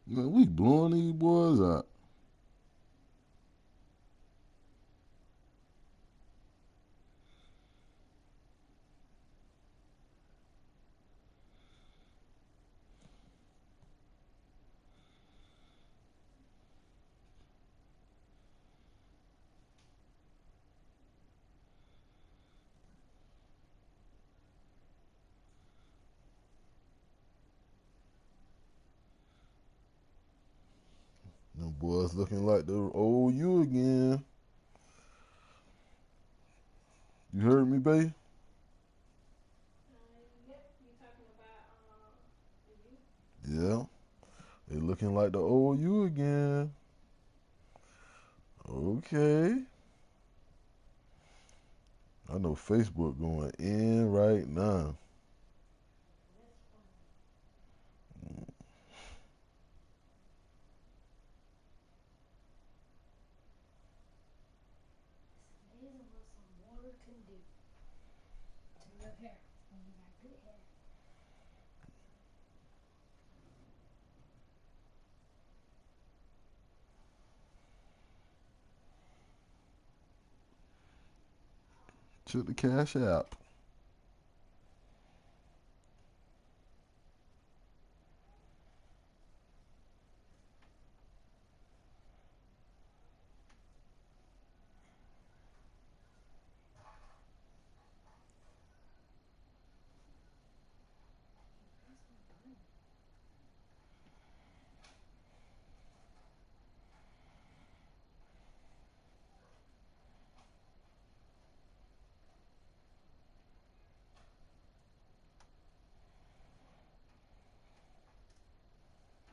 Man, we blowing these boys out. Them boys looking like the old you again. You heard me, babe? Yep, you talking about you? Yeah. They looking like the old you again. Okay. I know Facebook going in right now. That's funny. It's amazing what some water can do to your hair when you got good hair. Check the Cash App. Where's my gun?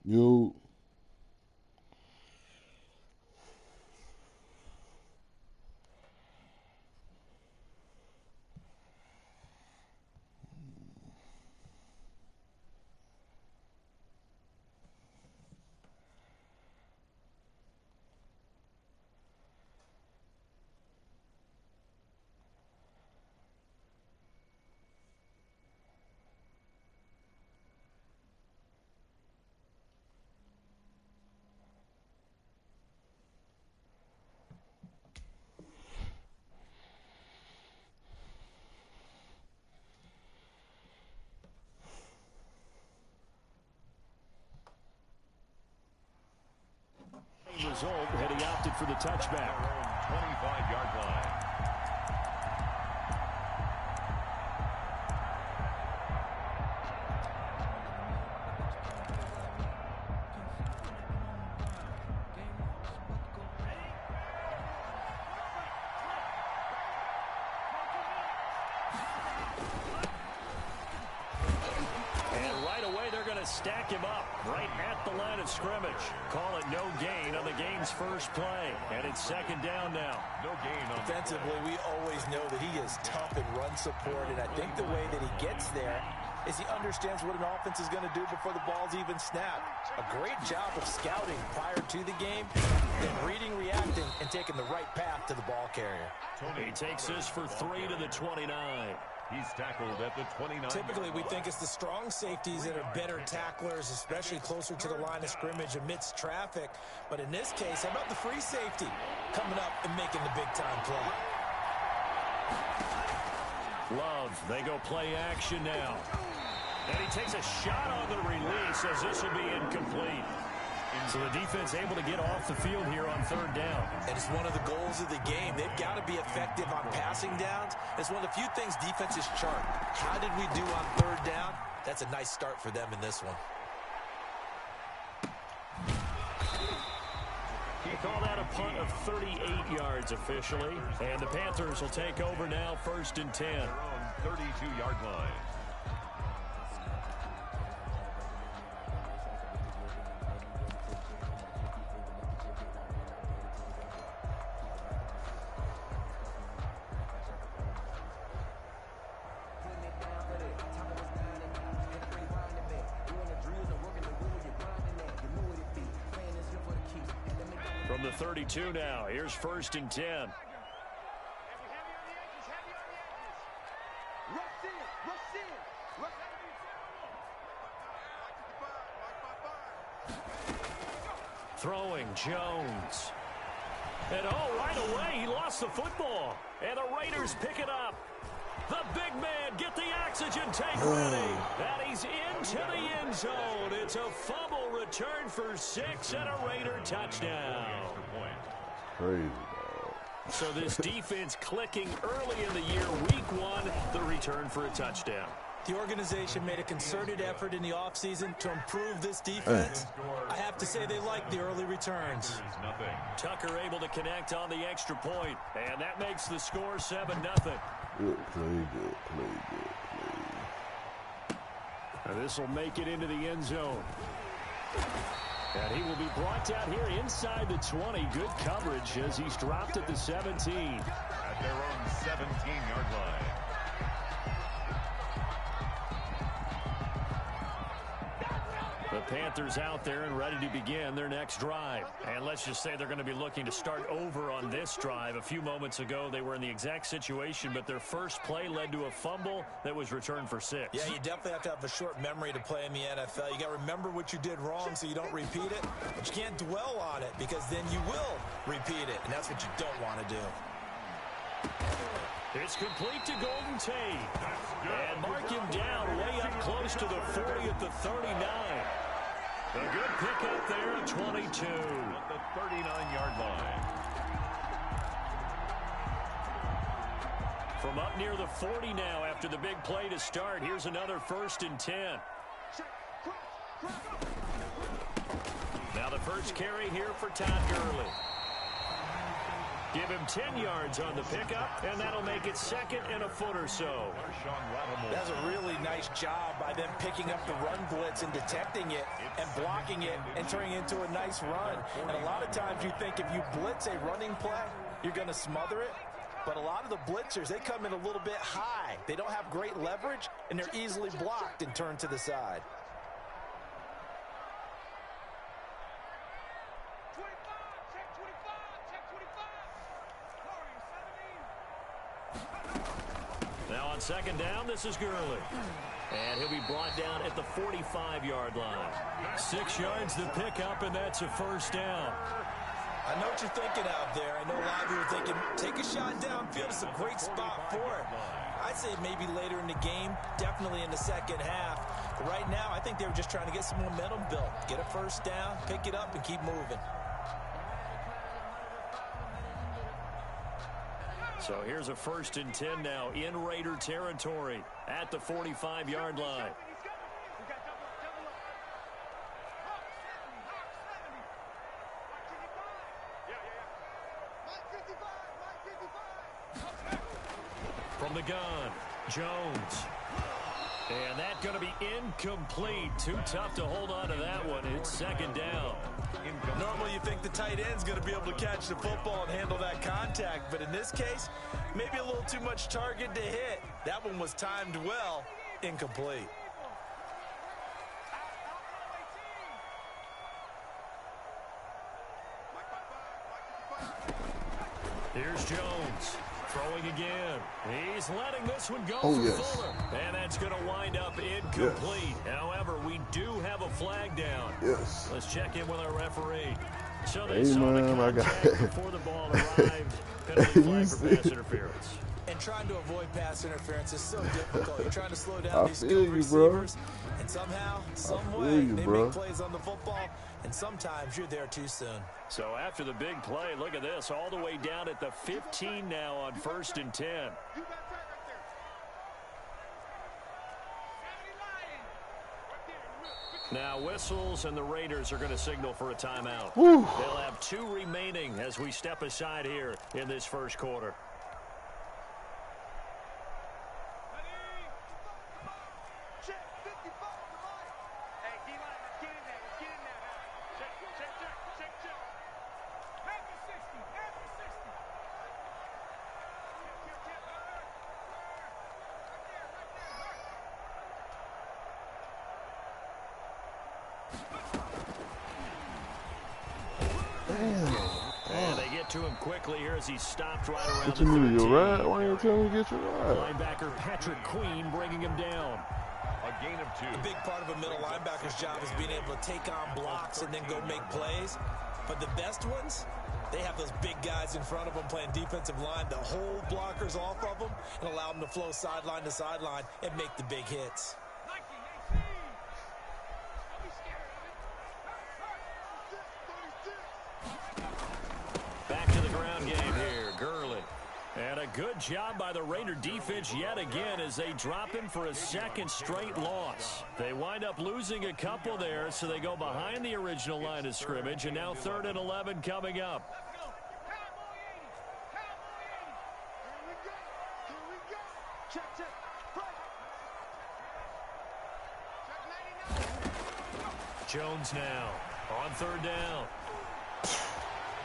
Yo, Result had he opted for the touchback. 25-yard line. Stack him up right at the line of scrimmage. Call it no gain on the game's first play. And it's second down now. No gain on defensively. We always know that he is tough in run support, and I think the way that he gets there is he understands what an offense is going to do before the ball's even snapped. A great job of scouting prior to the game, then reading, reacting, and taking the right path to the ball carrier. He takes this for 3 to the 29. He's tackled at the 29. Typically, we think it's the strong safeties that are better tacklers, especially closer to the line of scrimmage amidst traffic. But in this case, how about the free safety coming up and making the big-time play? Love, they go play action now. And he takes a shot on the release as this will be incomplete. So the defense able to get off the field here on 3rd down. And it's one of the goals of the game. They've got to be effective on passing downs. It's one of the few things defenses chart. How did we do on 3rd down? That's a nice start for them in this one. He called out a punt of 38 yards officially. And the Panthers will take over now, 1st and 10. Their own 32-yard line. From the 32 now, here's 1st and 10. Throwing Jones. And right away, he lost the football. And the Raiders pick it up. The big man, get the oxygen tank ready. And he's into the end zone. It's a fumble return for 6 and a Raider touchdown. Crazy, dog. So this defense clicking early in the year, week 1, the return for a touchdown. The organization made a concerted effort in the offseason to improve this defense. I have to say they like the early returns. Tucker able to connect on the extra point, and that makes the score 7-0. Good play, good play, good play. And this will make it into the end zone. And he will be brought down here inside the 20. Good coverage as he's dropped at the 17. At their own 17-yard line. The Panthers out there and ready to begin their next drive. And let's just say they're going to be looking to start over on this drive. A few moments ago, they were in the exact situation, but their first play led to a fumble that was returned for 6. Yeah, you definitely have to have a short memory to play in the NFL. You got to remember what you did wrong so you don't repeat it. But you can't dwell on it because then you will repeat it, and that's what you don't want to do. It's complete to Golden Tate. And mark him down way up close to the 40 at the 39. A good pickup there at 22. At the 39-yard line. From up near the 40 now after the big play to start. Here's another 1st and 10. Now the first carry here for Todd Gurley. Give him 10 yards on the pickup, and that'll make it 2nd and a foot or so. That's a really nice job by them picking up the run blitz and detecting it and blocking it and turning it into a nice run. And a lot of times you think if you blitz a running play, you're going to smother it. But a lot of the blitzers, they come in a little bit high. They don't have great leverage, and they're easily blocked and turned to the side. Now on 2nd down, this is Gurley. And he'll be brought down at the 45-yard line. 6 yards to pick up, and that's a 1st down. I know what you're thinking out there. I know a lot of you are thinking, take a shot downfield. It's a great spot for it. I'd say maybe later in the game, definitely in the second half. But right now, I think they were just trying to get some momentum built. Get a 1st down, pick it up, and keep moving. So here's a 1st and 10 now in Raider territory at the 45-yard line. From the gun, Jones. And that's going to be incomplete. Too tough to hold on to that one. It's 2nd down. Normally you think the tight end's going to be able to catch the football and handle that contact, but in this case, maybe a little too much target to hit. That one was timed well, incomplete. Here's Jones. Throwing again. He's letting this one go for Fuller. And that's going to wind up incomplete. Yes. However, we do have a flag down. Yes. Let's check in with our referee. So they Hey, saw man, the I got contact before the ball arrived. Penalty flag for pass interference. And trying to avoid pass interference is so difficult. You're trying to slow down these feel skilled you, receivers. And somehow, some way, you, they bro. make plays on the football. And sometimes you're there too soon. So after the big play, look at this. All the way down at the 15 now on 1st and 10. Now whistles, and the Raiders are going to signal for a timeout. Whew. They'll have 2 remaining as we step aside here in this first quarter. And they get to him quickly here as he stopped right around What the you need 13. your ride? Why you tell me to get your ride? Linebacker Patrick Queen bringing him down. A gain of 2. A big part of a middle linebacker's job is being able to take on blocks and then go make plays. But the best ones, they have those big guys in front of them playing defensive line to hold blockers off of them and allow them to flow sideline to sideline and make the big hits. Back to the ground game here. Gurley. And a good job by the Raider defense yet again as they drop him for a 2nd straight loss. They wind up losing a couple there, so they go behind the original line of scrimmage, and now 3rd and 11 coming up. Jones now on 3rd down.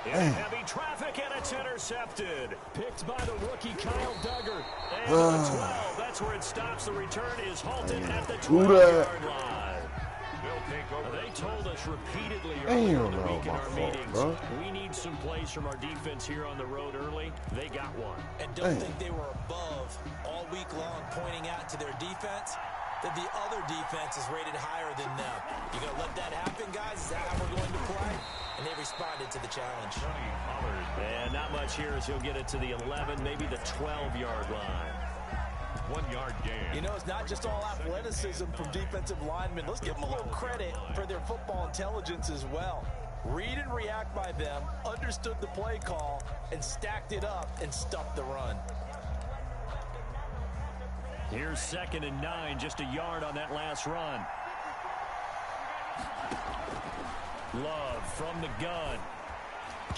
In heavy traffic, and it's intercepted. Picked by the rookie Kyle Duggar. And the 12, that's where it stops. The return is halted at the 12-yard line. They'll take over. They told us repeatedly earlier in the week in my our fault, meetings, bro. we need some plays from our defense here on the road early. They got one. And don't think they were above all week long pointing out to their defense that the other defense is rated higher than them. You going to let that happen, guys? Is that how we're going to play? And they responded to the challenge. And not much here as he'll get it to the 11, maybe the 12-yard line. 1-yard gain. You know, it's not just all athleticism from defensive linemen. Let's give them a little credit for their football intelligence as well. Read and react by them, understood the play call, and stacked it up and stuffed the run. Here's 2nd and 9, just a yard on that last run. Love from the gun.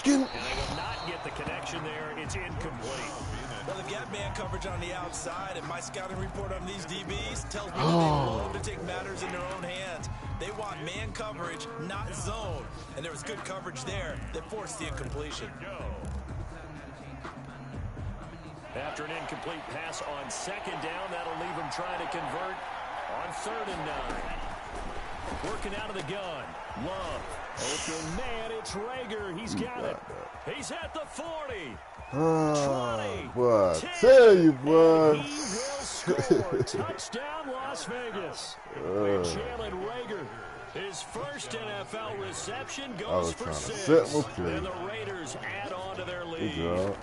And they will not get the connection there. It's incomplete. Well, they've got man coverage on the outside, and my scouting report on these DBs tells me that they love to take matters in their own hands. They want man coverage, not zone. And there was good coverage there that forced the incompletion. After an incomplete pass on 2nd down, that'll leave him trying to convert on 3rd and 9. Working out of the gun. Love. Open man, it's Rager. He's got it. He's at the 40. 20. Boy, I 10, tell you, boy. and he will score. Touchdown, Las Vegas. Jalen Rager. His first NFL reception goes for 6. And the Raiders add on to their lead. Good job.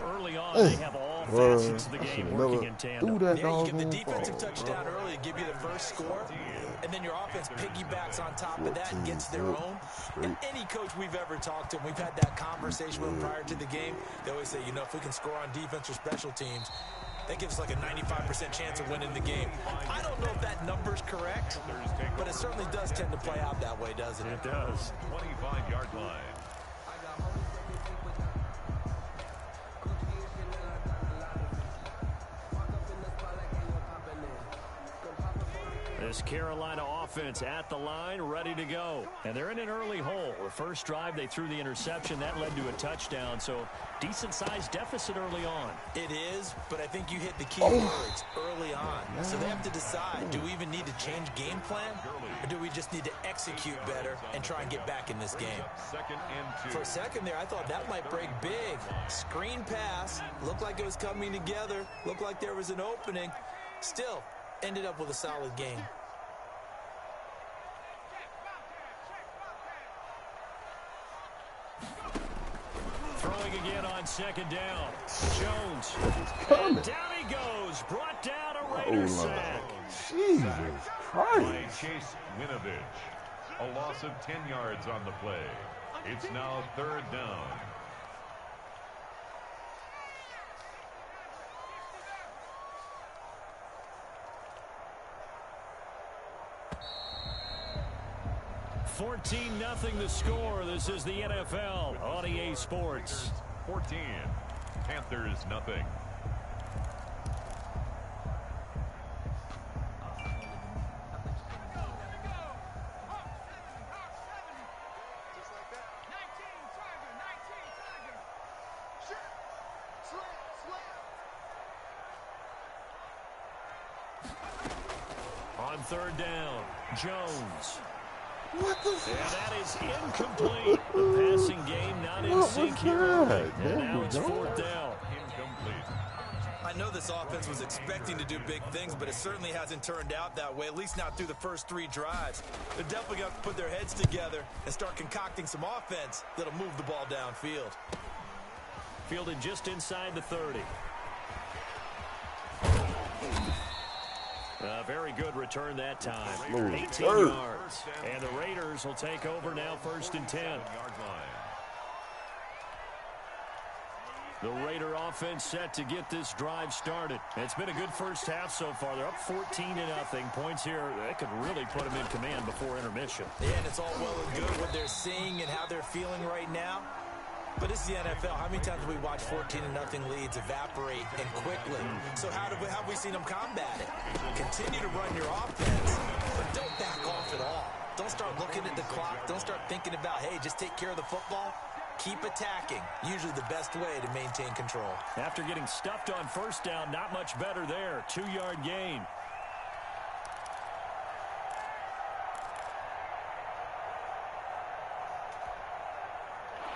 Early on, they have all facets of the game working in tandem. Yeah, you give the defensive touchdown early to give you the first score, and then your offense piggybacks on top of that and gets their own. And any coach we've ever talked to, and we've had that conversation with them prior to the game, they always say, you know, if we can score on defense or special teams, that gives us like a 95% chance of winning the game. I don't know if that number's correct, but it certainly does tend to play out that way, doesn't it? It does. 25-yard line. This Carolina offense at the line, ready to go. And they're in an early hole. The first drive, they threw the interception. That led to a touchdown, so decent-sized deficit early on. It is, but I think you hit the key words early on. So they have to decide, do we even need to change game plan, or do we just need to execute better and try and get back in this game? 2nd and 2. For a second there, I thought that might break big. Screen pass, looked like it was coming together, looked like there was an opening. Still, ended up with a solid game. Throwing again on second down. Jones. Coming. And down he goes. Brought down a Raiders sack. Jesus By Christ. Chase Winovich. A loss of 10 yards on the play. It's now 3rd down. $14-0 the score. This is the NFL on EA Sports. 14. Panthers nothing. On 3rd down, Jones. What the And that is incomplete. The passing game not in What sync was here. that? And now There it's we go. 4th down. Incomplete. I know this offense was expecting to do big things, but it certainly hasn't turned out that way, at least not through the first 3 drives. They're definitely going to put their heads together and start concocting some offense that'll move the ball downfield. Fielded just inside the 30. A very good return that time. Lord, 18 third. yards. And the Raiders will take over now 1st and 10. 7-yard line. The Raider offense set to get this drive started. It's been a good first half so far. They're up 14-0. Points here, that could really put them in command before intermission. Yeah, and it's all well and good what they're seeing and how they're feeling right now. But this is the NFL. How many times have we watched 14-0 leads evaporate and quickly? So how have we seen them combat it? Continue to run your offense, but don't back off at all. Don't start looking at the clock. Don't start thinking about, hey, just take care of the football. Keep attacking. Usually the best way to maintain control. After getting stuffed on 1st down, not much better there. 2-yard gain.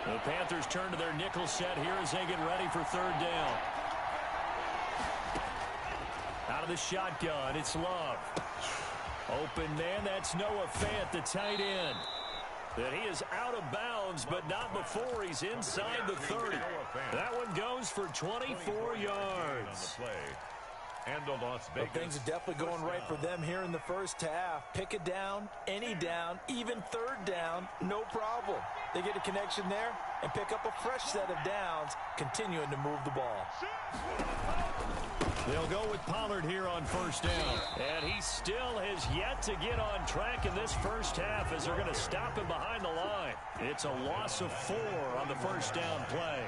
The Panthers turn to their nickel set here as they get ready for 3rd down. Out of the shotgun, it's Love. Open man, that's Noah Fant, the tight end. That he is out of bounds, but not before he's inside the 30. That one goes for 24 yards. And a Las But Vegas. things are definitely going right for them here in the first half. Pick a down, any down, even 3rd down, no problem. They get a connection there and pick up a fresh set of downs, continuing to move the ball. They'll go with Pollard here on 1st down. And he still has yet to get on track in this first half as they're going to stop him behind the line. It's a loss of 4 on the 1st down play.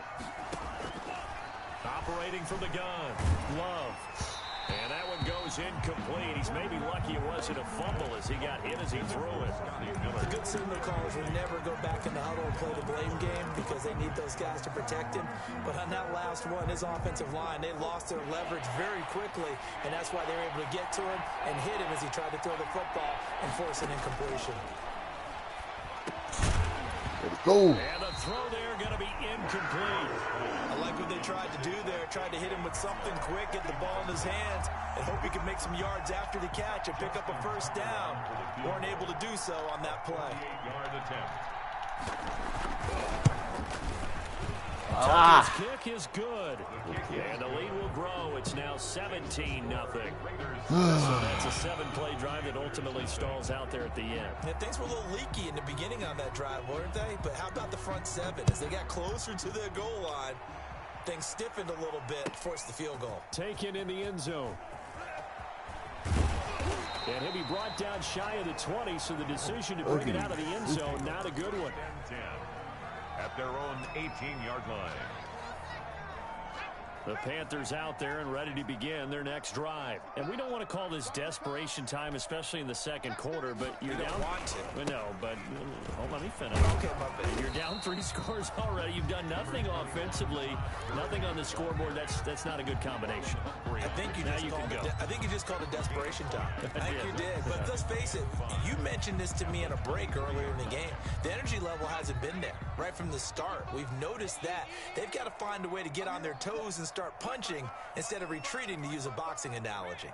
Operating from the gun, Love. And that one goes incomplete. He's maybe lucky it wasn't a fumble as he got hit as he threw it. The good signal callers will never go back in the huddle and play the blame game because they need those guys to protect him. But on that last one, his offensive line, they lost their leverage very quickly, and that's why they were able to get to him and hit him as he tried to throw the football and force an incompletion. Let's go. And the throw there going to be incomplete. I like what they tried to do there. Tried to hit him with something quick, get the ball in his hands, and hope he could make some yards after the catch and pick up a 1st down. Weren't able to do so on that play. 8-yard attempt. Tucker's kick is good. And the lead will grow. It's now 17-0. So that's a 7-play drive that ultimately stalls out there at the end. Yeah, things were a little leaky in the beginning on that drive, weren't they? But how about the front 7? As they got closer to their goal line, things stiffened a little bit, forced the field goal. Taken in the end zone. And he'll be brought down shy of the 20, so the decision to bring it out of the end zone, not a good one. 10 at their own 18-yard line. The Panthers out there and ready to begin their next drive. And we don't want to call this desperation time, especially in the second quarter, but you're down. Want to. Well, no, but hold on, let me finish. Okay, my bad. You're down 3 scores already. You've done nothing offensively, nothing on the scoreboard. That's not a good combination. I think you just called it desperation time. I think you did. But let's face it, you mentioned this to me in a break earlier in the game. The energy level hasn't been there right from the start. We've noticed that. They've got to find a way to get on their toes and start punching instead of retreating, to use a boxing analogy.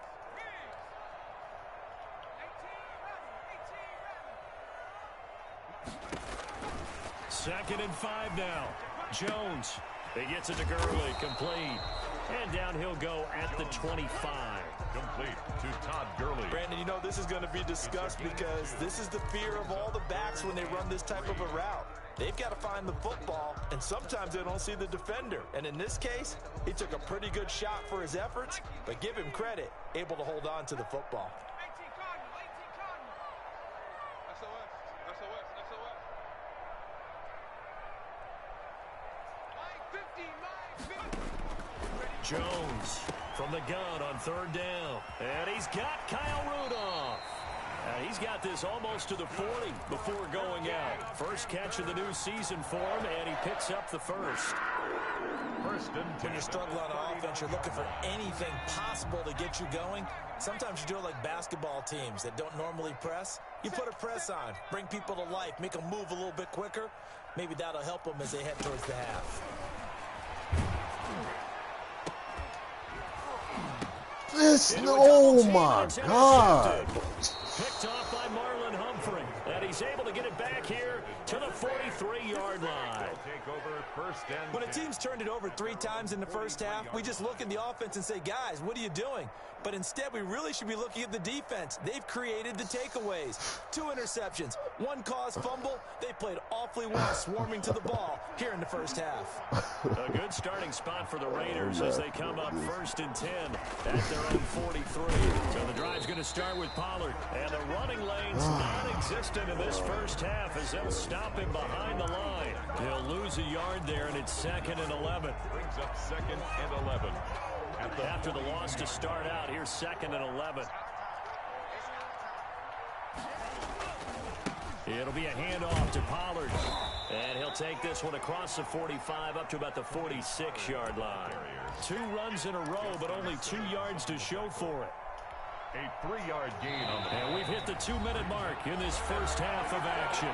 Second and 5 now. Jones. He gets it to Gurley, complete. And down he'll go at the 25. Complete to Todd Gurley. Brandon, you know this is going to be discussed because this is the fear of all the backs when they run this type of a route. They've got to find the football, and sometimes they don't see the defender. And in this case, he took a pretty good shot for his efforts, but give him credit, able to hold on to the football. Jones from the gun on third down. And he's got Kyle Rudolph. He's got this almost to the 40 before going out. First catch of the new season for him, and he picks up the first. When you struggle on offense, you're looking for anything possible to get you going. Sometimes you do it like basketball teams that don't normally press. You put a press on, bring people to life, make them move a little bit quicker. Maybe that'll help them as they head towards the half. Oh my God. Picked off by Marlon Humphrey. And he's able to get it back here to the 43-yard line. When a team's turned it over 3 times in the first half, we just look at the offense and say, guys, what are you doing? But instead, we really should be looking at the defense. They've created the takeaways. 2 interceptions, 1 caused fumble. They played awfully well swarming to the ball here in the first half. A good starting spot for the Raiders as they come up 1st and 10 at their own 43. So the drive's going to start with Pollard. And the running lane's non-existent in this first half as they'll stop him behind the line. He'll lose a yard there, and it's 2nd and 11. Brings up 2nd and 11. After the loss to start out, here's 2nd and 11. It'll be a handoff to Pollard. And he'll take this one across the 45 up to about the 46-yard line. 2 runs in a row, but only 2 yards to show for it. A 3-yard gain on the play. And we've hit the 2-minute mark in this first half of action.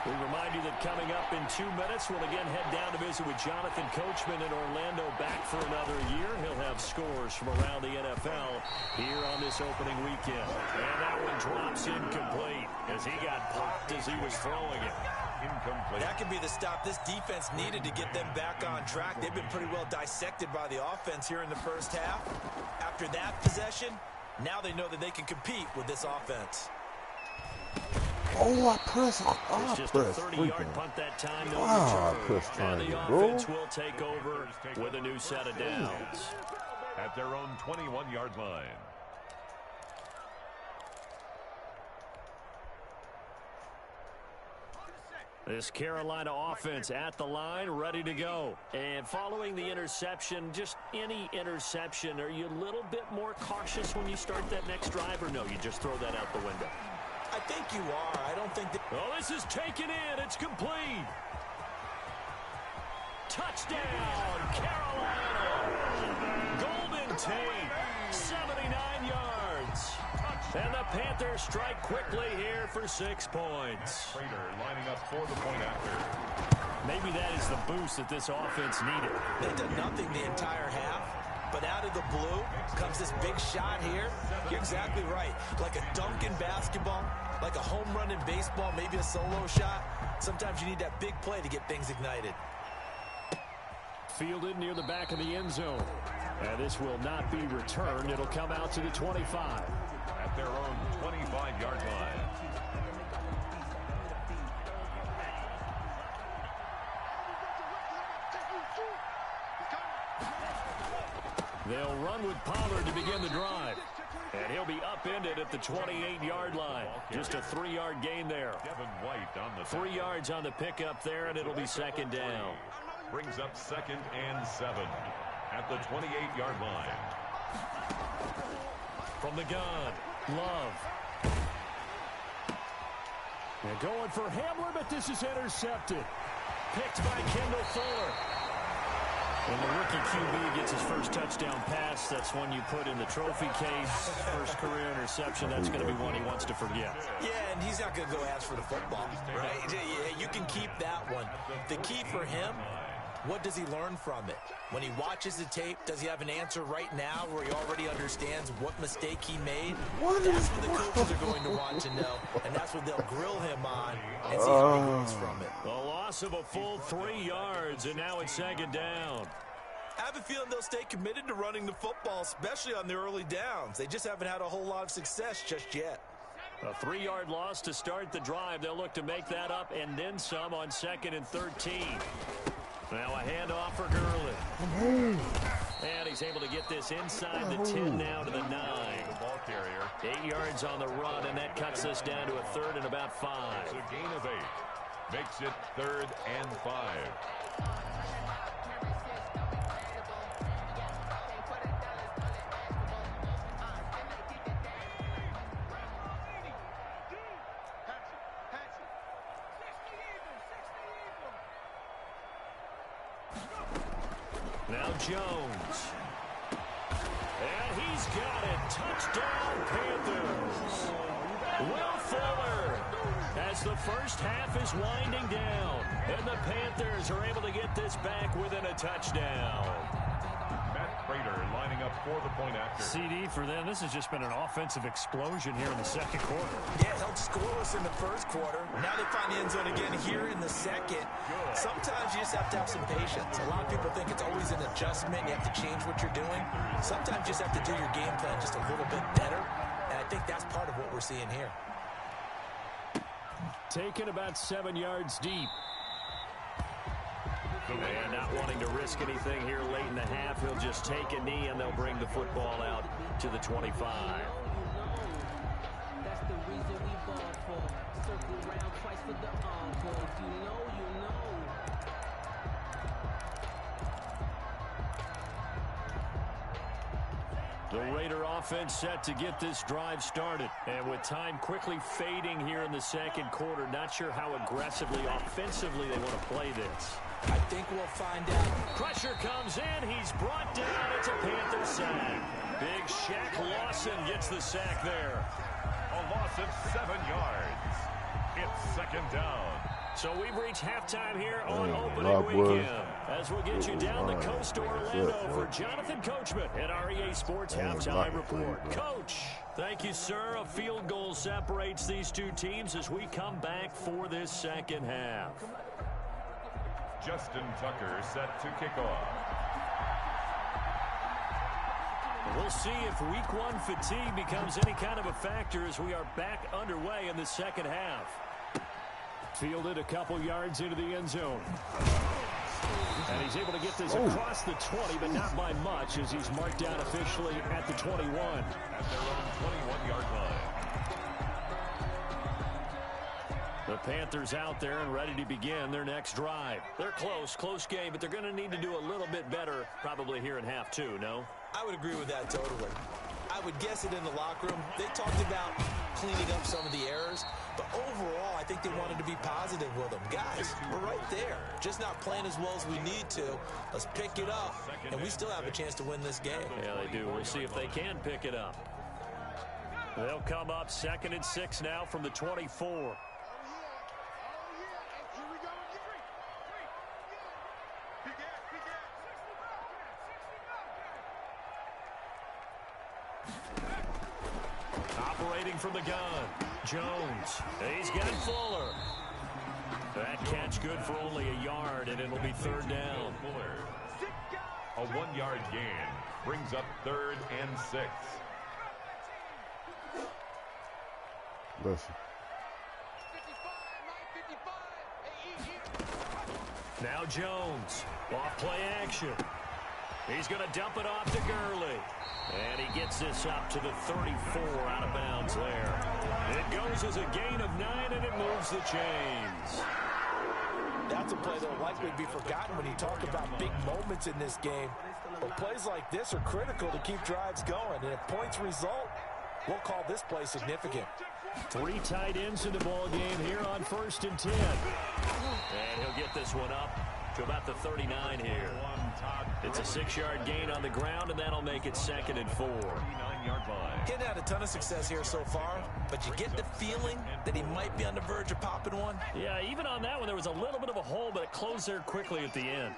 We remind you that coming up in 2 minutes, we'll again head down to visit with Jonathan Coachman in Orlando, back for another year. He'll have scores from around the NFL here on this opening weekend. And that one drops incomplete as he got popped as he was throwing it. Incomplete. That could be the stop this defense needed to get them back on track. They've been pretty well dissected by the offense here in the first half. After that possession, now they know that they can compete with this offense. Oh, I pressed. It's just a 30-yard punt that time. No return. And the offense will take over with a new set of downs. At their own 21-yard line. This Carolina offense at the line, ready to go. And following the interception, just any interception, are you a little bit more cautious when you start that next drive, or no, you just throw that out the window? I think you are. I don't think that... Oh, this is taken in. It's complete. Touchdown, Carolina. Golden Tate, 79 yards. And the Panthers strike quickly here for 6 points. Prater lining up for the point after. Maybe that is the boost that this offense needed. They've done nothing the entire half, but out of the blue comes this big shot here. You're exactly right. Like a dunk in basketball, like a home run in baseball, maybe a solo shot. Sometimes you need that big play to get things ignited. Fielded near the back of the end zone. And this will not be returned. It'll come out to the 25. At their own 25-yard line. They'll run with Pollard to begin the drive. And he'll be upended at the 28-yard line. Just a 3-yard gain there. Devin White on the 3 yards on the pickup there, and it'll be 2nd down. Brings up 2nd and 7 at the 28-yard line. From the gun, Love. They're going for Hamler, but this is intercepted. Picked by Kendall Fuller. When the rookie QB gets his first touchdown pass, that's one you put in the trophy case. First career interception, that's going to be one he wants to forget. Yeah, and he's not going to go ask for the football, right? You can keep that one. The key for him, What does he learn from it? When he watches the tape, does he have an answer right now where he already understands what mistake he made? That's what the coaches are going to want to know, and that's what they'll grill him on and see how he goes from it. A loss of a full 3 yards, and now it's second down. I have a feeling they'll stay committed to running the football, especially on the early downs. They just haven't had a whole lot of success just yet. A 3-yard loss to start the drive. They'll look to make that up and then some on 2nd and 13. Now a handoff for Gurley. And he's able to get this inside the 10 now to the 9. The ball carrier. 8 yards on the run, and that cuts us down to a 3rd and about 5. It's a gain of 8. Makes it 3rd and 5. Now Jones. And he's got it. Touchdown, Panthers. Will Fuller, as the first half is winding down, and the Panthers are able to get this back within a touchdown. Matt Prater lining up for the point after. CD for them. This has just been an offensive explosion here in the second quarter. Yeah, held scoreless in the first quarter. Now they find the end zone again here in the second. Sometimes you just have to have some patience. A lot of people think it's always an adjustment. You have to change what you're doing. Sometimes you just have to do your game plan just a little bit better. And I think that's part of what we're seeing here. Taken about 7 yards deep. And not wanting to risk anything here late in the half, he'll just take a knee and they'll bring the football out to the 25. That's the reason we ball for. Circle around twice for the encore. If you know, you know. The Raider offense set to get this drive started. And with time quickly fading here in the second quarter, not sure how aggressively, offensively they want to play this. I think we'll find out. Pressure comes in. He's brought down. It's a Panther sack. Big Shaq Lawson gets the sack there. A loss of 7 yards. It's second down. So we've reached halftime here on opening Rob weekend. was. As we'll get you down the coast to Orlando for Jonathan Coachman at REA Sports Halftime Report. Coach, thank you, sir. A field goal separates these two teams as we come back for this second half. Justin Tucker set to kick off. We'll see if week 1 fatigue becomes any kind of a factor as we are back underway in the second half. Fielded a couple yards into the end zone. And he's able to get this across the 20, but not by much as he's marked down officially at the 21. At their own 21-yard line. The Panthers out there and ready to begin their next drive. They're close game, but they're going to need to do a little bit better probably here in half 2, no? I would agree with that totally. I would guess it in the locker room. They talked about cleaning up some of the errors, but overall, I think they wanted to be positive with them. Guys, we're right there. Just not playing as well as we need to. Let's pick it up, and we still have a chance to win this game. Yeah, they do. We'll see if they can pick it up. They'll come up 2nd and 6 now from the 24. Operating from the gun, Jones. He's got Fuller. That catch good for only a yard, and it'll be 3rd down. A 1-yard gain brings up 3rd and 6. Bless you. Now Jones, off play action. He's going to dump it off to Gurley. And he gets this up to the 34 out of bounds there. It goes as a gain of 9, and it moves the chains. That's a play that will likely be forgotten when you talk about big moments in this game. But plays like this are critical to keep drives going. And if points result, we'll call this play significant. 3 tight ends in the ball game here on 1st and 10. And he'll get this one up to about the 39 here. It's a 6-yard gain on the ground, and that'll make it 2nd and 4. 39-yard line. He's had a ton of success here so far, but you get the feeling that he might be on the verge of popping one. Yeah, even on that one, there was a little bit of a hole, but it closed there quickly at the end.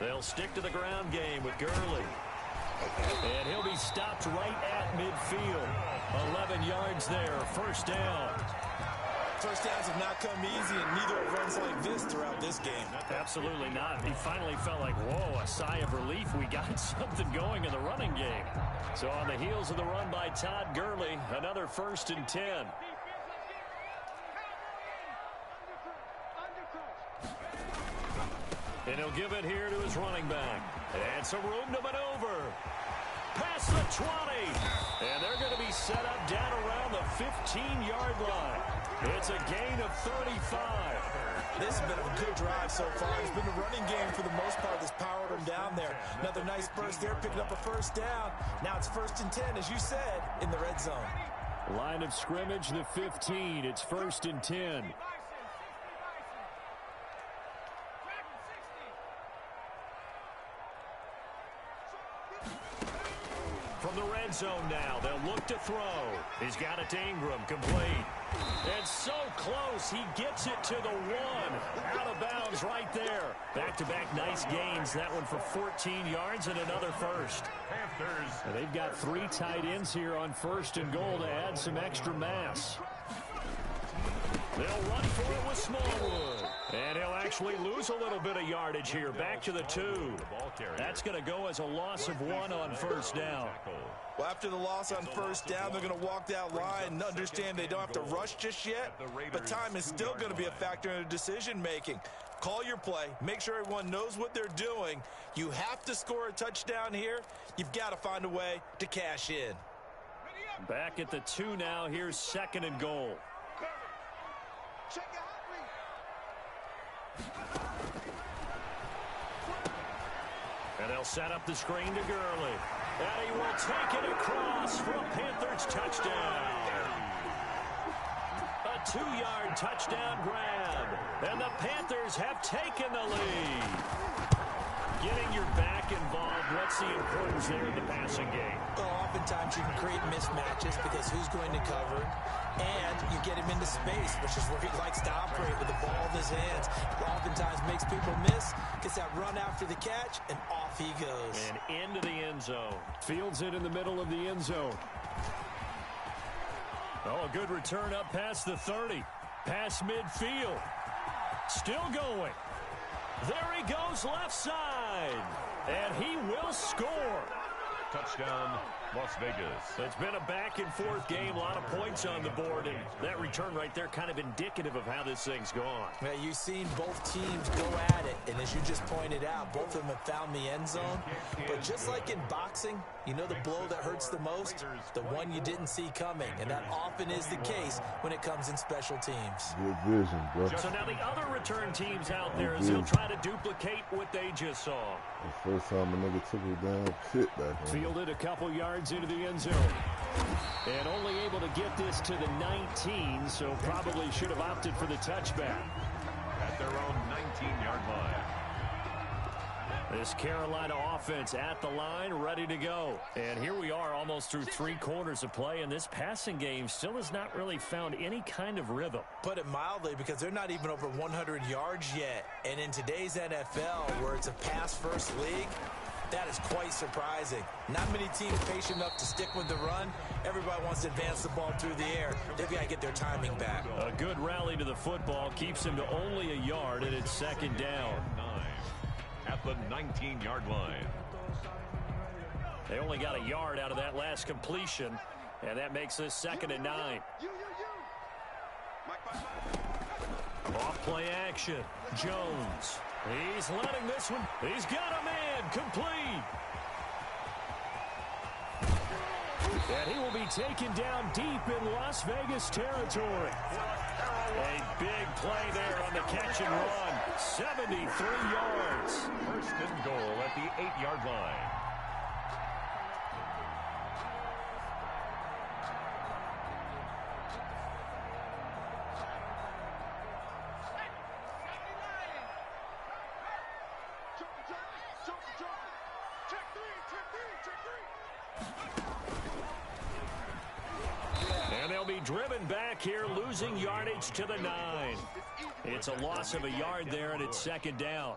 They'll stick to the ground game with Gurley. And he'll be stopped right at midfield. 11 yards there, first down. First downs have not come easy, and neither have runs like this throughout this game. Absolutely not. He finally felt like, whoa, a sigh of relief. We got something going in the running game. So on the heels of the run by Todd Gurley, another 1st and 10. And he'll give it here to his running back. And some room to maneuver. Past the 20. And they're going to be set up down around the 15-yard line. It's a gain of 35. This has been a good drive so far. It's been a running game for the most part that's powered them down there. Another nice burst there, picking up a first down. Now it's 1st and 10, as you said, in the red zone. Line of scrimmage, the 15. It's 1st and 10. From the red zone now, they'll look to throw. He's got it to Ingram, complete. And so close, he gets it to the 1. Out of bounds right there. Back-to-back nice gains. That one for 14 yards and another first. Panthers. And they've got 3 tight ends here on 1st and goal to add some extra mass. They'll run for it with Smallwood. And he'll actually lose a little bit of yardage here. Back to the 2. That's going to go as a loss of 1 on 1st down. Well, after the loss on 1st down, they're going to walk that line and understand they don't have to rush just yet. But time is still going to be a factor in their decision-making. Call your play. Make sure everyone knows what they're doing. You have to score a touchdown here. You've got to find a way to cash in. Back at the 2 now. Here's 2nd and goal. And they'll set up the screen to Gurley. And he will take it across for a Panthers touchdown. A 2-yard touchdown grab. And the Panthers have taken the lead. Getting your back involved, what's the importance there in the passing game? Well, oftentimes you can create mismatches because who's going to cover, and you get him into space, which is where he likes to operate with the ball in his hands. Oftentimes makes people miss, gets that run after the catch, and off he goes. And into the end zone. Fields it in the middle of the end zone. Oh, a good return up past the 30. Past midfield. Still going. There he goes left side. And he will score. Touchdown, Las Vegas. It's been a back-and-forth game, a lot of points on the board, and that return right there kind of indicative of how this thing's gone. Well, you've seen both teams go at it, and as you just pointed out, both of them have found the end zone. But just like in boxing, you know the blow that hurts the most? The one you didn't see coming, and that often is the case when it comes in special teams. Good vision, bro. So now the other return teams out there as they'll try to duplicate what they just saw. The first time a nigga took a damn hit back on him. Fielded a couple yards into the end zone. And only able to get this to the 19, so probably should have opted for the touchback. At their own 19-yard line. This Carolina offense at the line, ready to go. And here we are almost through 3 quarters of play, and this passing game still has not really found any kind of rhythm. Put it mildly, because they're not even over 100 yards yet. And in today's NFL, where it's a pass-first league, that is quite surprising. Not many teams patient enough to stick with the run. Everybody wants to advance the ball through the air. They've got to get their timing back. A good rally to the football keeps him to only a yard, and it's 2nd down. At the 19-yard line. They only got a yard out of that last completion, and that makes this 2nd and 9. Off play action. Jones. He's letting this one. He's got a man. Complete. And he will be taken down deep in Las Vegas territory. A big play there on the catch and run. 73 yards. First and goal at the 8-yard line. And they'll be driven back here, losing yardage to the 9. It's a loss of a yard there, and it's 2nd down.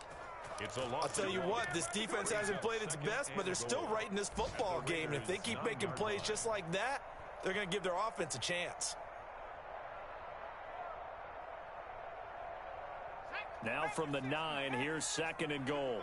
It's a loss. I'll tell you what, this defense hasn't played its best, but they're still right in this football game. And if they keep making plays just like that, they're going to give their offense a chance. Now from the 9, here's 2nd and goal.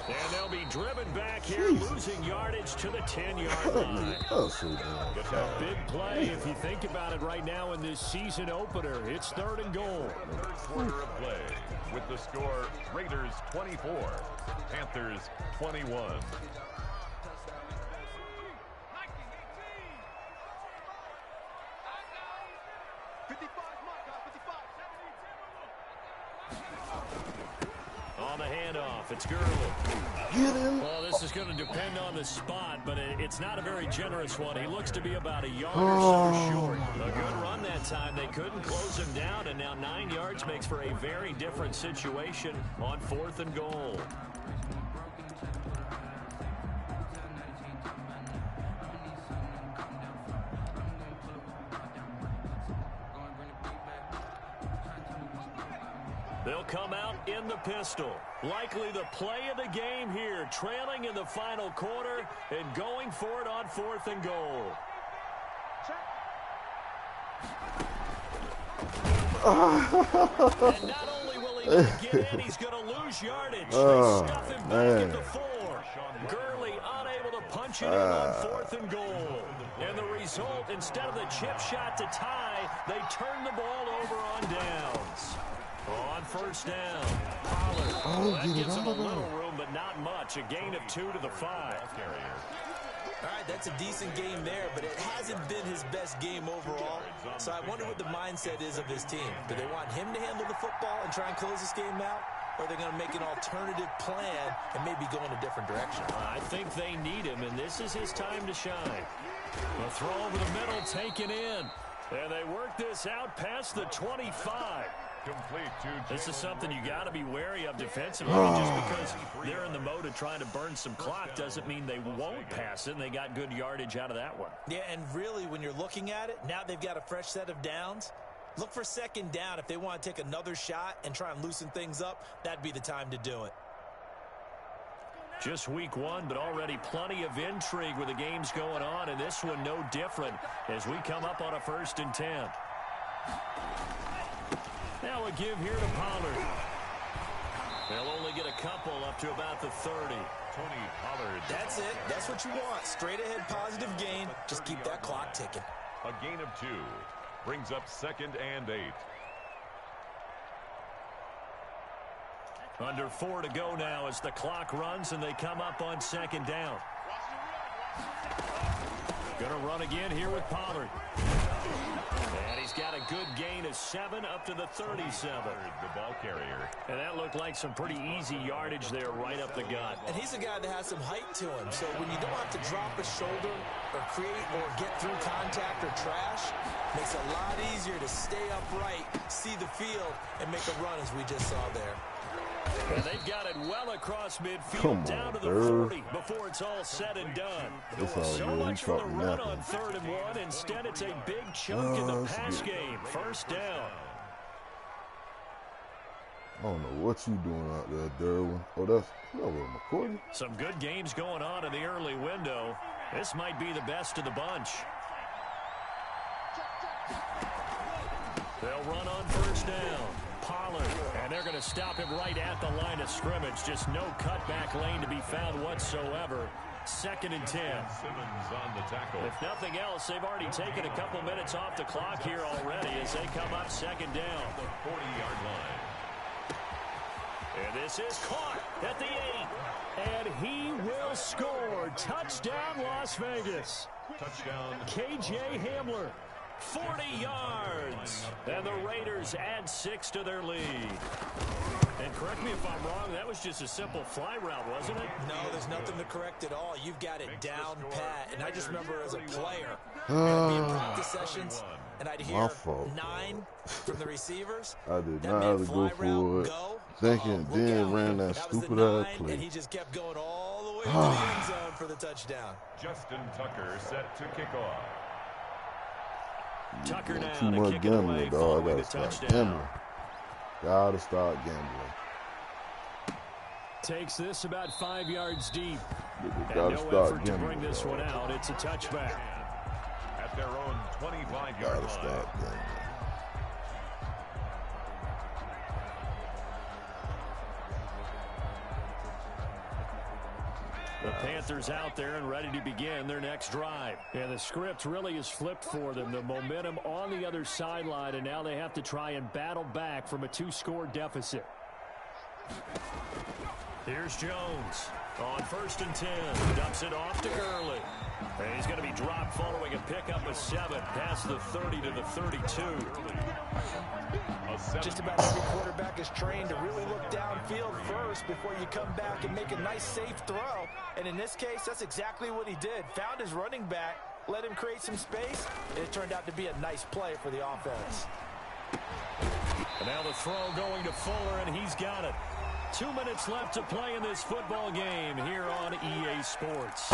And they'll be driven back here, losing yardage to the 10-yard line. But a big play if you think about it right now in this season opener. It's 3rd and goal. Third quarter of play with the score Raiders 24, Panthers 21. On the handoff, it's Gurley. Get him. Well, this is going to depend on the spot, but it's not a very generous one. He looks to be about a yard or so short. A good run that time. They couldn't close him down, and now 9 yards makes for a very different situation on 4th and goal. They'll come out in the pistol. Likely the play of the game here, trailing in the final quarter and going for it on 4th and goal. And not only will he not get in, he's going to lose yardage. They stuff him back at the 4. Gurley unable to punch it in on 4th and goal. And the result, instead of the chip shot to tie, they turn the ball over on downs. On 1st down, Pollard. That gives him a little room, but not much. A gain of 2 to the 5. All right, that's a decent game there, but it hasn't been his best game overall. So I wonder what the mindset is of his team. Do they want him to handle the football and try and close this game out? Or are they going to make an alternative plan and maybe go in a different direction? I think they need him, and this is his time to shine. The throw over the middle taken in. And they work this out past the 25. Complete to This is something you got to be wary of defensively. Just because they're in the mode of trying to burn some clock doesn't mean they won't pass it, and they got good yardage out of that one. Yeah, and really, when you're looking at it, now they've got a fresh set of downs. Look for 2nd down. If they want to take another shot and try and loosen things up, that'd be the time to do it. Just week 1, but already plenty of intrigue with the games going on, and this one no different as we come up on a 1st and 10. Now a give here to Pollard. They'll only get a couple up to about the 30. Tony Pollard. That's it. That's what you want. Straight ahead positive gain. Just keep that clock ticking. A gain of 2 brings up 2nd and 8. Under 4 to go now as the clock runs and they come up on 2nd down. Going to run again here with Pollard. And he's got a good gain of 7 up to the 37. The ball carrier. And that looked like some pretty easy yardage there right up the gut. And he's a guy that has some height to him. So when you don't have to drop a shoulder or create or get through contact or trash, makes it a lot easier to stay upright, see the field, and make a run as we just saw there. And they've got it well across midfield down to the 40 before it's all said and done. So much for the run on 3rd and 1. Instead, it's a big chunk in the pass game. 1st down. I don't know what you doing out there, Derwin. Oh, that's McCourty. Some good games going on in the early window. This might be the best of the bunch. They'll run on 1st down. Pollard, and they're going to stop him right at the line of scrimmage. Just no cutback lane to be found whatsoever. 2nd and 10. Simmons on the tackle. If nothing else, they've already taken a couple minutes off the clock here already as they come up 2nd down. The 40-yard line. And this is caught at the 8. And he will score. Touchdown, Las Vegas. Touchdown. KJ Hamler. 40 yards. And the Raiders add 6 to their lead. And correct me if I'm wrong, that was just a simple fly route, wasn't it? No, there's nothing to correct at all. You've got it down pat. And I just remember as a player, I'd be in practice sessions, and I'd hear 9 from the receivers. I did not have to go for it. Thinking, then ran that stupid ass play. And he just kept going all the way into the end zone for the touchdown. Justin Tucker set to kick off. Tucker now Too to much kick it away gambling, dog. I following gotta the start touchdown. gambling. Gotta start gambling. Takes this about 5 yards deep. And Gotta no start effort to bring gambling, this dog. one out. It's a touchback. At their own 25-yard Gotta line. start gambling. The Panthers out there and ready to begin their next drive. And the script really is flipped for them. The momentum on the other sideline, and now they have to try and battle back from a 2-score deficit. Here's Jones on 1st and 10. Dumps it off to Gurley. And he's going to be dropped following a pickup of 7 past the 30 to the 32. Just about every quarterback is trained to really look downfield first before you come back and make a nice, safe throw. And in this case, that's exactly what he did. Found his running back, let him create some space, and it turned out to be a nice play for the offense. And now the throw going to Fuller, and he's got it. 2 minutes left to play in this football game here on EA Sports.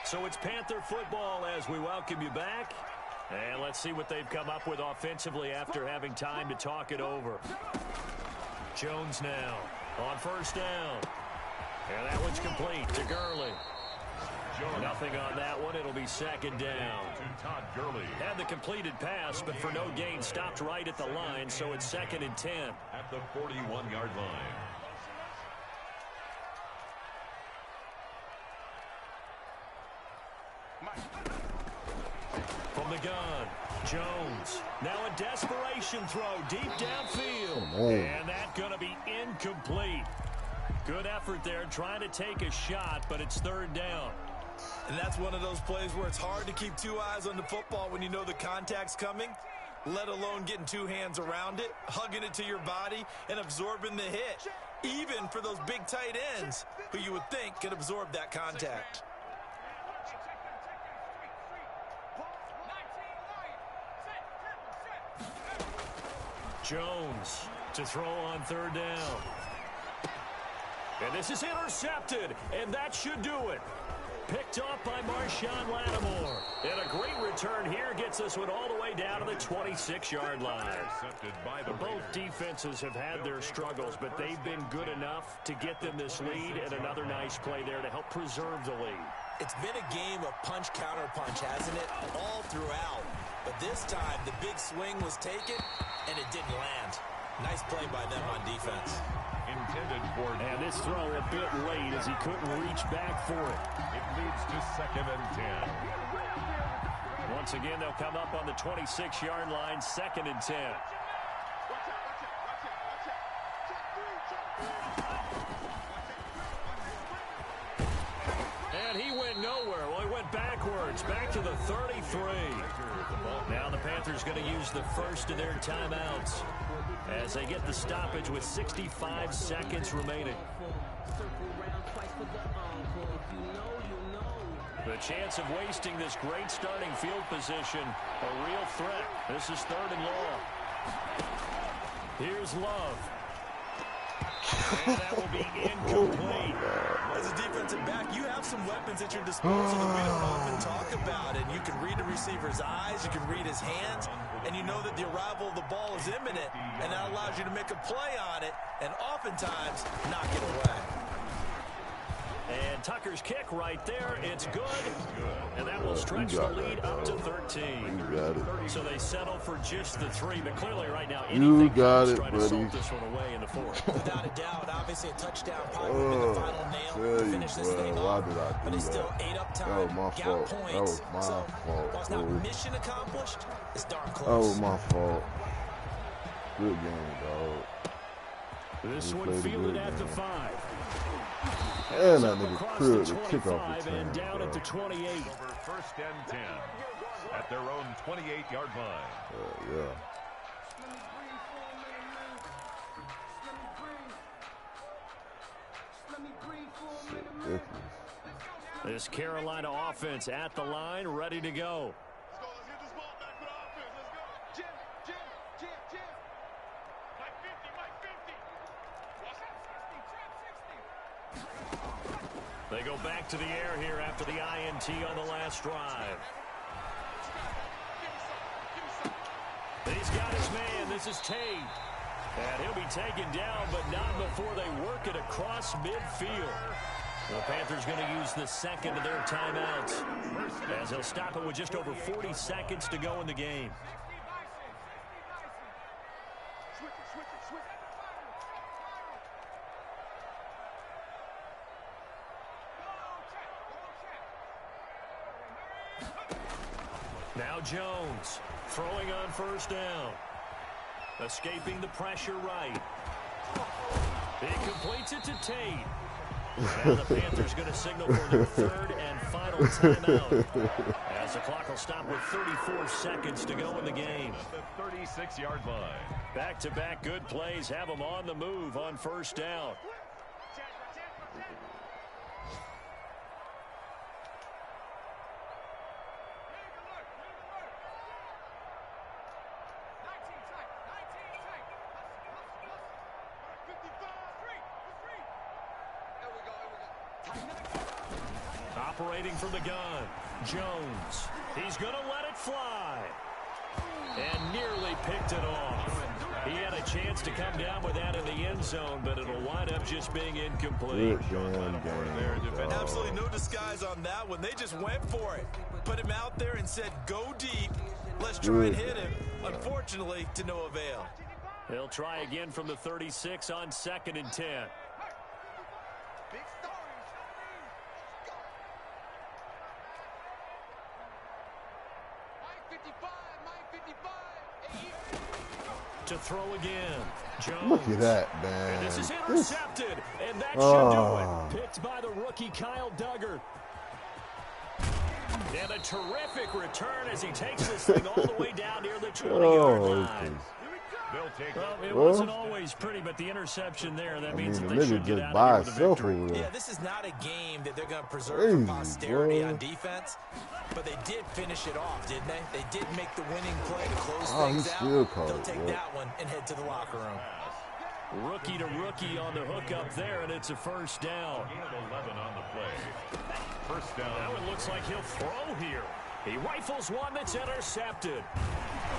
So it's Panther football as we welcome you back. And let's see what they've come up with offensively after having time to talk it over. Jones now on 1st down. And that one's complete to Gurley. Nothing on that one. It'll be 2nd down. To Todd Gurley. Had the completed pass, but for no gain, stopped right at the line, so it's 2nd and 10. At the 41-yard line. From the gun, Jones. Now a desperation throw deep downfield. And that's going to be incomplete. Good effort there trying to take a shot, but it's 3rd down. And that's one of those plays where it's hard to keep 2 eyes on the football when you know the contact's coming, let alone getting 2 hands around it, hugging it to your body, and absorbing the hit, even for those big tight ends who you would think could absorb that contact. Jones to throw on 3rd down. And this is intercepted, and that should do it. Picked off by Marshawn Lattimore. And a great return here gets this one all the way down to the 26-yard line. Intercepted by the Both Raiders. defenses have had their struggles, but they've been good enough to get them this lead, and another nice play there to help preserve the lead. It's been a game of punch-counter-punch, hasn't it? All throughout. But this time, the big swing was taken, and it didn't land. Nice play by them on defense. Intended for... And this throw a bit late as he couldn't reach back for it. It leads to 2nd and 10. Once again, they'll come up on the 26-yard line, 2nd and 10. And he went nowhere. Well, he went backwards, back to the 33. Now the Panthers going to use the first of their timeouts as they get the stoppage with 65 seconds remaining. The chance of wasting this great starting field position, a real threat. This is 3rd and long. Here's Love. And that will be incomplete. As a defensive back, you have some weapons at your disposal that we don't often talk about. And you can read the receiver's eyes, you can read his hands, and you know that the arrival of the ball is imminent, and that allows you to make a play on it and oftentimes knock it away. And Tucker's kick right there. It's good. And that will stretch the lead up to 13. You got it. So they settle for just the 3. But clearly right now, You anything got to it, try to buddy. salt this one away in the 4th. Without a doubt, obviously a touchdown probably would have been the final nail to finish this thing why off. did I But do he still that? ate up That time, was my got fault. That points. was my So, fault, while it's not dude. mission accomplished, it's darn That close. was my fault. Good game, dog. This We one played a fielded good at the game. 5. And that Up nigga across crib the the kickoff 25 return, and down at the bro. 28. Over 1st and 10. At their own 28-yard line. Yeah. Ridiculous. This Carolina offense at the line, ready to go. They go back to the air here after the INT on the last drive. He's got his man. This is Tate. And he'll be taken down, but not before they work it across midfield. The Panthers going to use the second of their timeouts, as they'll stop it with just over 40 seconds to go in the game. Now Jones throwing on first down. Escaping the pressure right. He completes it to Tate. And the Panthers going to signal for their third and final timeout, as the clock will stop with 34 seconds to go in the game. The 36-yard line. Back-to-back good plays have them on the move on first down. Operating from the gun, Jones. He's going to let it fly. And nearly picked it off. He had a chance to come down with that in the end zone, but it'll wind up just being incomplete. Absolutely no disguise on that one. They just went for it. Put him out there and said, go deep. Let's try and hit him. Unfortunately, to no avail. They'll try again from the 36 on 2nd and 10. To throw again. Jones. Look at that, man. And this is intercepted, and that should do it. Picked by the rookie Kyle Duggar. And a terrific return as he takes this thing all the way down near the 20-yard line. Well, it wasn't always pretty, but the interception there, that means that they should get out of here with a victory. Yeah, this is not a game that they're going to preserve for posterity on defense, but they did finish it off, didn't they? They did make the winning play to close things out. They'll take that one and head to the locker room. Rookie to rookie on the hook up there, and it's a first down. 11 on the play. First down. Now it looks like he'll throw here. He rifles one that's intercepted.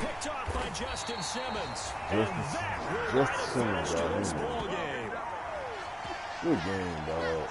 Picked off by Justin Simmons. And that will write a finish to this ball game. Good game, dog.